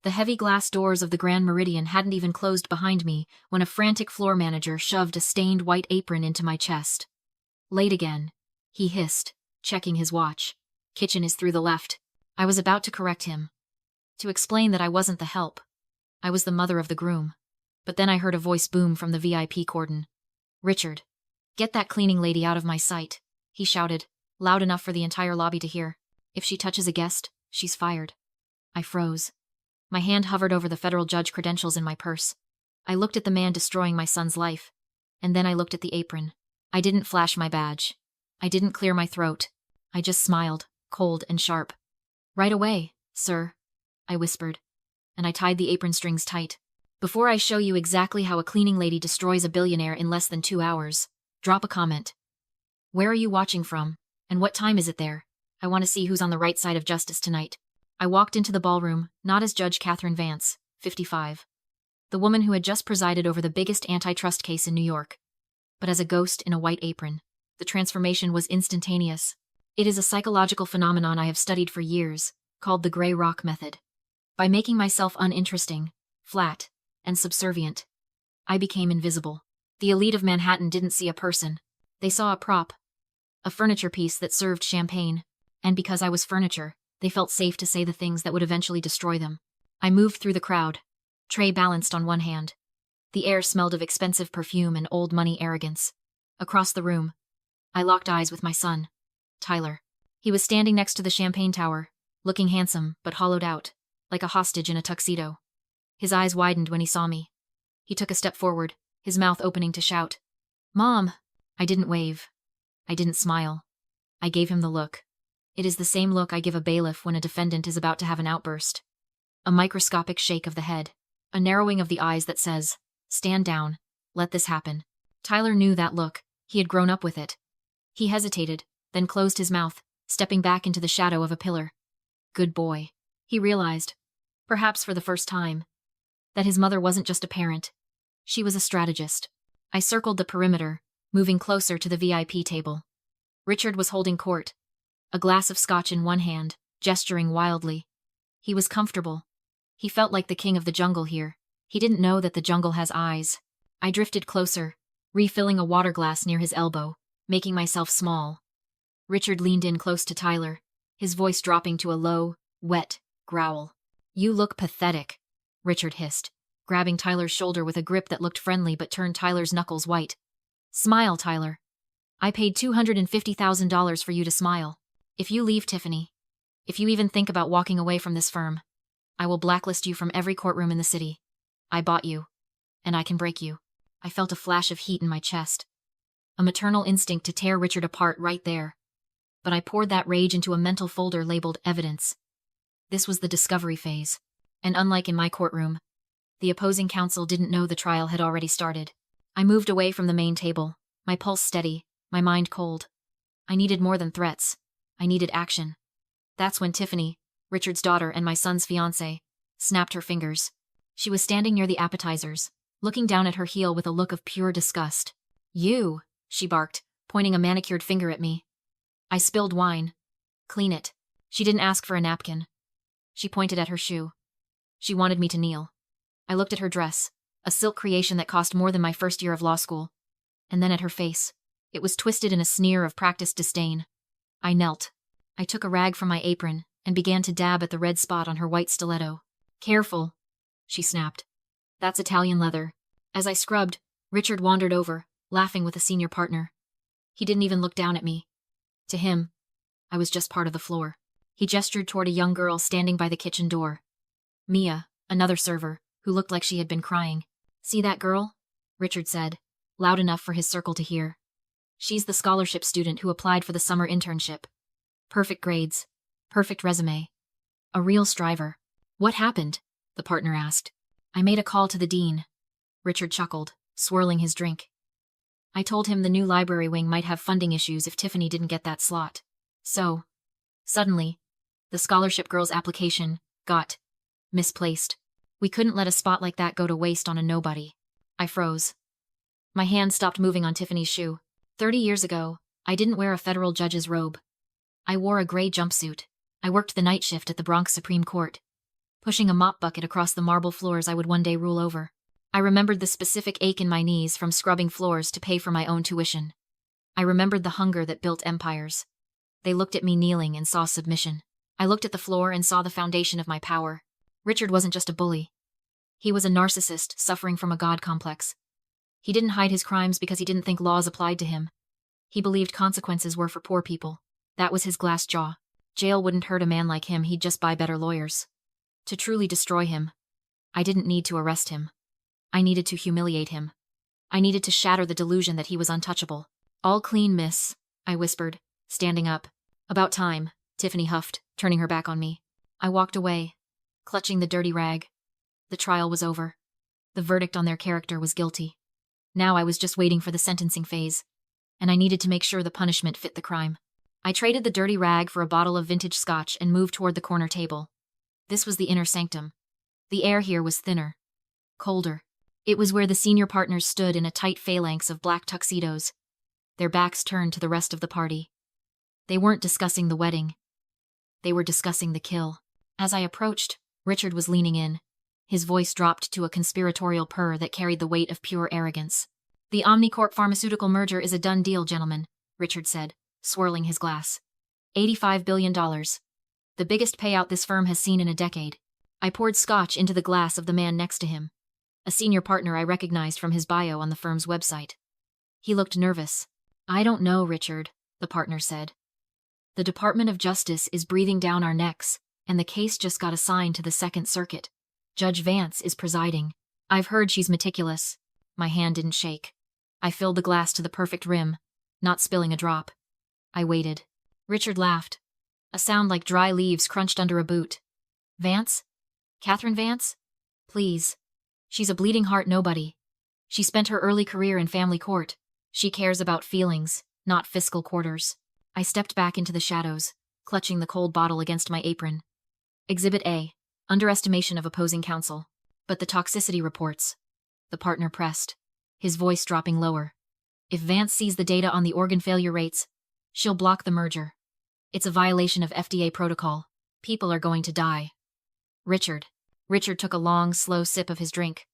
The heavy glass doors of the Grand Meridian hadn't even closed behind me when a frantic floor manager shoved a stained white apron into my chest. "Late again," he hissed, checking his watch. "Kitchen is through the left." I was about to correct him, to explain that I wasn't the help. I was the mother of the groom. But then I heard a voice boom from the VIP cordon. "Richard, get that cleaning lady out of my sight," he shouted, loud enough for the entire lobby to hear. "If she touches a guest, she's fired." I froze. My hand hovered over the federal judge credentials in my purse. I looked at the man destroying my son's life. And then I looked at the apron. I didn't flash my badge. I didn't clear my throat. I just smiled, cold and sharp. "Right away, sir," I whispered. And I tied the apron strings tight. "Before I show you exactly how a cleaning lady destroys a billionaire in less than 2 hours, drop a comment. Where are you watching from? And what time is it there? I want to see who's on the right side of justice tonight." I walked into the ballroom, not as Judge Catherine Vance, 55. The woman who had just presided over the biggest antitrust case in New York. But as a ghost in a white apron. The transformation was instantaneous. It is a psychological phenomenon I have studied for years, called the gray rock method. By making myself uninteresting, flat, and subservient, I became invisible. The elite of Manhattan didn't see a person. They saw a prop. A furniture piece that served champagne. And because I was furniture, they felt safe to say the things that would eventually destroy them. I moved through the crowd, tray balanced on one hand. The air smelled of expensive perfume and old money arrogance. Across the room, I locked eyes with my son, Tyler. He was standing next to the champagne tower, looking handsome but hollowed out, like a hostage in a tuxedo. His eyes widened when he saw me. He took a step forward, his mouth opening to shout, "Mom!" I didn't wave. I didn't smile. I gave him the look. It is the same look I give a bailiff when a defendant is about to have an outburst. A microscopic shake of the head. A narrowing of the eyes that says, "Stand down. Let this happen." Tyler knew that look. He had grown up with it. He hesitated, then closed his mouth, stepping back into the shadow of a pillar. Good boy. He realized, perhaps for the first time, that his mother wasn't just a parent. She was a strategist. I circled the perimeter, moving closer to the VIP table. Richard was holding court, a glass of scotch in one hand, gesturing wildly. He was comfortable. He felt like the king of the jungle here. He didn't know that the jungle has eyes. I drifted closer, refilling a water glass near his elbow, making myself small. Richard leaned in close to Tyler, his voice dropping to a low, wet growl. "You look pathetic," Richard hissed, grabbing Tyler's shoulder with a grip that looked friendly but turned Tyler's knuckles white. "Smile, Tyler. I paid $250,000 for you to smile. If you leave, Tiffany, if you even think about walking away from this firm, I will blacklist you from every courtroom in the city. I bought you, and I can break you." I felt a flash of heat in my chest. A maternal instinct to tear Richard apart right there. But I poured that rage into a mental folder labeled evidence. This was the discovery phase. And unlike in my courtroom, the opposing counsel didn't know the trial had already started. I moved away from the main table, my pulse steady, my mind cold. I needed more than threats. I needed action. That's when Tiffany, Richard's daughter and my son's fiancée, snapped her fingers. She was standing near the appetizers, looking down at her heel with a look of pure disgust. "You," she barked, pointing a manicured finger at me. I spilled wine. "Clean it." She didn't ask for a napkin. She pointed at her shoe. She wanted me to kneel. I looked at her dress, a silk creation that cost more than my first year of law school. And then at her face. It was twisted in a sneer of practiced disdain. I knelt. I took a rag from my apron and began to dab at the red spot on her white stiletto. "Careful," she snapped. "That's Italian leather." As I scrubbed, Richard wandered over, laughing with a senior partner. He didn't even look down at me. To him, I was just part of the floor. He gestured toward a young girl standing by the kitchen door. Mia, another server, who looked like she had been crying. "See that girl?" Richard said, loud enough for his circle to hear. "She's the scholarship student who applied for the summer internship. Perfect grades. Perfect resume. A real striver." "What happened?" the partner asked. "I made a call to the dean." Richard chuckled, swirling his drink. "I told him the new library wing might have funding issues if Tiffany didn't get that slot. So, suddenly, the scholarship girl's application got misplaced. We couldn't let a spot like that go to waste on a nobody." I froze. My hand stopped moving on Tiffany's shoe. 30 years ago, I didn't wear a federal judge's robe. I wore a gray jumpsuit. I worked the night shift at the Bronx Supreme Court. pushing a mop bucket across the marble floors I would one day rule over. I remembered the specific ache in my knees from scrubbing floors to pay for my own tuition. I remembered the hunger that built empires. They looked at me kneeling and saw submission. I looked at the floor and saw the foundation of my power. Richard wasn't just a bully. He was a narcissist suffering from a god complex. He didn't hide his crimes because he didn't think laws applied to him. He believed consequences were for poor people. That was his glass jaw. Jail wouldn't hurt a man like him, he'd just buy better lawyers. To truly destroy him, I didn't need to arrest him. I needed to humiliate him. I needed to shatter the delusion that he was untouchable. "All clean, miss," I whispered, standing up. "About time," Tiffany huffed, turning her back on me. I walked away, clutching the dirty rag. The trial was over. The verdict on their character was guilty. Now I was just waiting for the sentencing phase, and I needed to make sure the punishment fit the crime. I traded the dirty rag for a bottle of vintage scotch and moved toward the corner table. This was the inner sanctum. The air here was thinner, colder. It was where the senior partners stood in a tight phalanx of black tuxedos, their backs turned to the rest of the party. They weren't discussing the wedding. They were discussing the kill. As I approached, Richard was leaning in. His voice dropped to a conspiratorial purr that carried the weight of pure arrogance. "The Omnicorp pharmaceutical merger is a done deal, gentlemen," Richard said, swirling his glass. $85 billion. The biggest payout this firm has seen in a decade. I poured scotch into the glass of the man next to him, a senior partner I recognized from his bio on the firm's website. He looked nervous. "I don't know, Richard," the partner said. "The Department of Justice is breathing down our necks, and the case just got assigned to the Second Circuit. Judge Vance is presiding. I've heard she's meticulous." My hand didn't shake. I filled the glass to the perfect rim, not spilling a drop. I waited. Richard laughed. A sound like dry leaves crunched under a boot. "Vance? Catherine Vance? Please. She's a bleeding heart nobody. She spent her early career in family court. She cares about feelings, not fiscal quarters." I stepped back into the shadows, clutching the cold bottle against my apron. Exhibit A. Underestimation of opposing counsel. "But the toxicity reports." The partner pressed, his voice dropping lower. "If Vance sees the data on the organ failure rates, she'll block the merger. It's a violation of FDA protocol. People are going to die." Richard took a long, slow sip of his drink.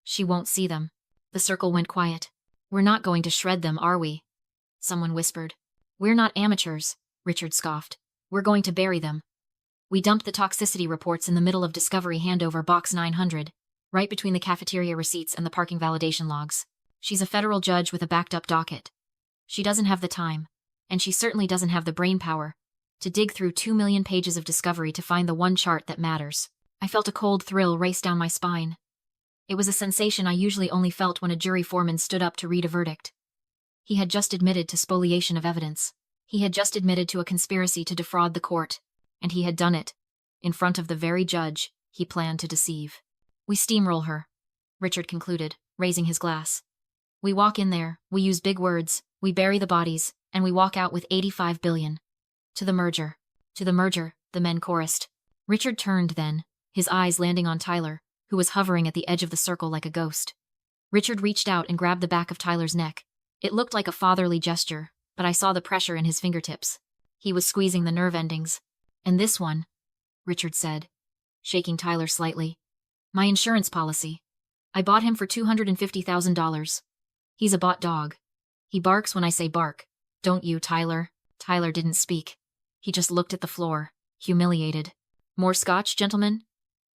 "She won't see them." The circle went quiet. "We're not going to shred them, are we?" Someone whispered. "We're not amateurs," Richard scoffed. "We're going to bury them." We dumped the toxicity reports in the middle of Discovery Handover Box 900, right between the cafeteria receipts and the parking validation logs. She's a federal judge with a backed-up docket. She doesn't have the time, and she certainly doesn't have the brainpower, to dig through 2 million pages of discovery to find the one chart that matters. I felt a cold thrill race down my spine. It was a sensation I usually only felt when a jury foreman stood up to read a verdict. He had just admitted to spoliation of evidence. He had just admitted to a conspiracy to defraud the court, and he had done it in front of the very judge he planned to deceive. "We steamroll her," Richard concluded, raising his glass. "We walk in there, we use big words, we bury the bodies, and we walk out with 85 billion. To the merger. To the merger," the men chorused. Richard turned then, his eyes landing on Tyler, who was hovering at the edge of the circle like a ghost. Richard reached out and grabbed the back of Tyler's neck. It looked like a fatherly gesture, but I saw the pressure in his fingertips. He was squeezing the nerve endings. "And this one," Richard said, shaking Tyler slightly. "My insurance policy. I bought him for $250,000. He's a bought dog. He barks when I say bark. Don't you, Tyler?" Tyler didn't speak. He just looked at the floor, humiliated. "More scotch, gentlemen?"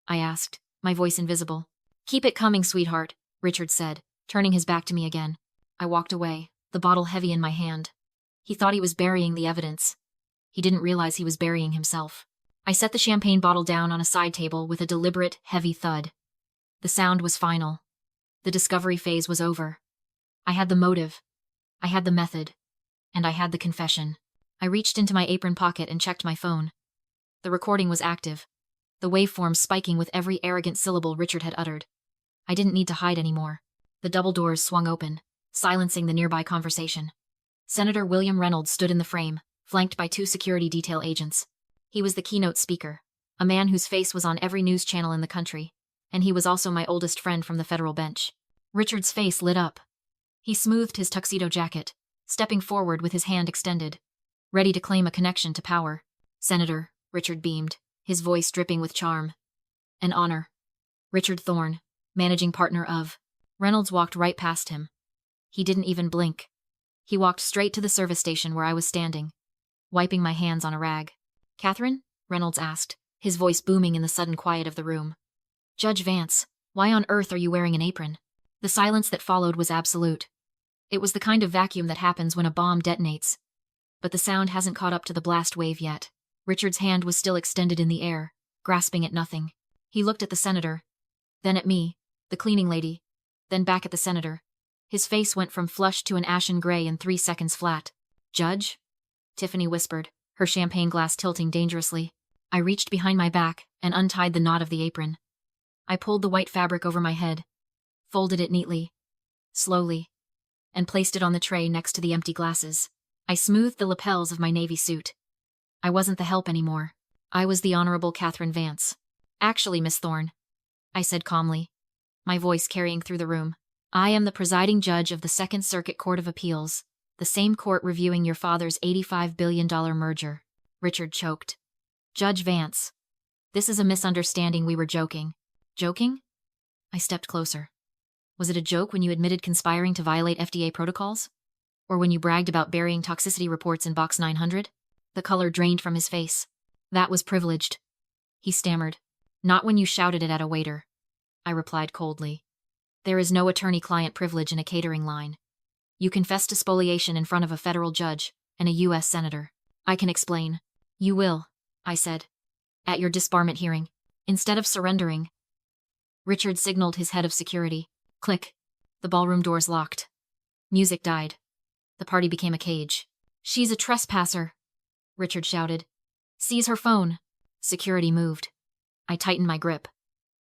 I asked, my voice invisible. "Keep it coming, sweetheart," Richard said, turning his back to me again. I walked away, the bottle heavy in my hand. He thought he was burying the evidence. He didn't realize he was burying himself. I set the champagne bottle down on a side table with a deliberate, heavy thud. The sound was final. The discovery phase was over. I had the motive. I had the method. And I had the confession. I reached into my apron pocket and checked my phone. The recording was active, the waveform spiking with every arrogant syllable Richard had uttered. I didn't need to hide anymore. The double doors swung open, silencing the nearby conversation. Senator William Reynolds stood in the frame, flanked by 2 security detail agents. He was the keynote speaker, a man whose face was on every news channel in the country, and he was also my oldest friend from the federal bench. Richard's face lit up. He smoothed his tuxedo jacket, stepping forward with his hand extended, ready to claim a connection to power. "Senator," Richard beamed, his voice dripping with charm. An honor. Richard Thorne, managing partner of. Reynolds walked right past him. He didn't even blink. He walked straight to the service station where I was standing, wiping my hands on a rag. "Catherine?" Reynolds asked, his voice booming in the sudden quiet of the room. "Judge Vance, why on earth are you wearing an apron?" The silence that followed was absolute. It was the kind of vacuum that happens when a bomb detonates. But the sound hasn't caught up to the blast wave yet. Richard's hand was still extended in the air, grasping at nothing. He looked at the senator, then at me, the cleaning lady, then back at the senator. His face went from flushed to an ashen gray in 3 seconds flat. "Judge?" Tiffany whispered, her champagne glass tilting dangerously. I reached behind my back and untied the knot of the apron. I pulled the white fabric over my head, folded it neatly, slowly, and placed it on the tray next to the empty glasses. I smoothed the lapels of my navy suit. I wasn't the help anymore. I was the Honorable Catherine Vance. "Actually, Miss Thorne," I said calmly, my voice carrying through the room, "I am the presiding judge of the Second Circuit Court of Appeals, the same court reviewing your father's $85 billion merger." Richard choked. "Judge Vance, this is a misunderstanding. We were joking." "Joking?" I stepped closer. "Was it a joke when you admitted conspiring to violate FDA protocols? Or when you bragged about burying toxicity reports in Box 900? The color drained from his face. "That was privileged," he stammered. "Not when you shouted it at a waiter," I replied coldly. "There is no attorney-client privilege in a catering line. You confessed to spoliation in front of a federal judge and a U.S. senator. I can explain." "You will," I said, "at your disbarment hearing." Instead of surrendering, Richard signaled his head of security. Click. The ballroom doors locked. Music died. The party became a cage. "She's a trespasser," Richard shouted. "Seize her phone." Security moved. I tightened my grip.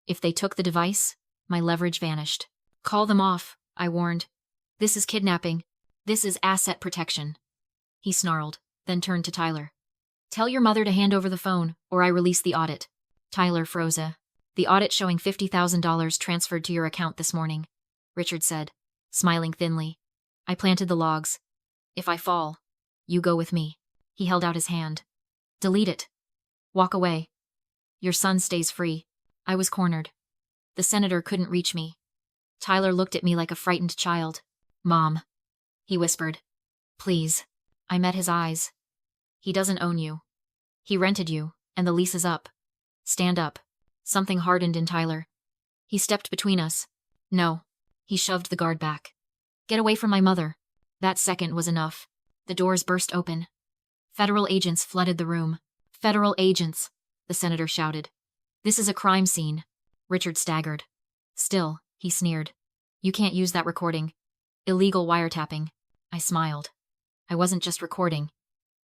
If they took the device, my leverage vanished. "Call them off," I warned. "This is kidnapping. This is asset protection." He snarled, then turned to Tyler. "Tell your mother to hand over the phone, or I release the audit." Tyler froze. "The audit showing $50,000 transferred to your account this morning," Richard said, smiling thinly. "I planted the logs. If I fall, you go with me." He held out his hand. "Delete it. Walk away. Your son stays free." I was cornered. The senator couldn't reach me. Tyler looked at me like a frightened child. "Mom," he whispered. "Please." I met his eyes. "He doesn't own you. He rented you, and the lease is up. Stand up." Something hardened in Tyler. He stepped between us. "No." He shoved the guard back. "Get away from my mother." That second was enough. The doors burst open. Federal agents flooded the room. "Federal agents," the senator shouted. "This is a crime scene." Richard staggered. "Still," he sneered. "You can't use that recording. Illegal wiretapping." I smiled. I wasn't just recording.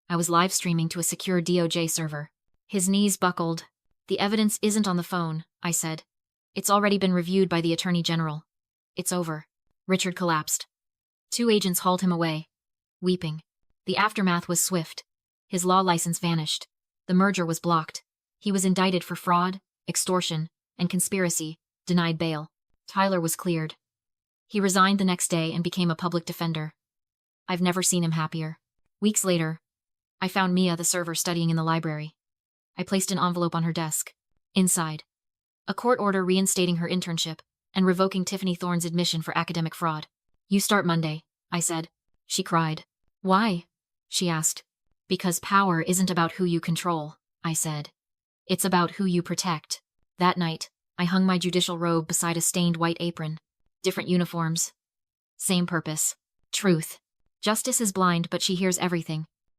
I was live streaming to a secure DOJ server. His knees buckled. "The evidence isn't on the phone," I said. "It's already been reviewed by the Attorney General. It's over." Richard collapsed. 2 agents hauled him away, weeping. The aftermath was swift. His law license vanished. The merger was blocked. He was indicted for fraud, extortion, and conspiracy, denied bail. Tyler was cleared. He resigned the next day and became a public defender. I've never seen him happier. Weeks later, I found Mia, the server, studying in the library. I placed an envelope on her desk. Inside, a court order reinstating her internship and revoking Tiffany Thorne's admission for academic fraud. "You start Monday," I said. She cried. "Why?" she asked. "Because power isn't about who you control," I said. "It's about who you protect." That night, I hung my judicial robe beside a stained white apron. Different uniforms. Same purpose. Truth. Justice is blind, but she hears everything.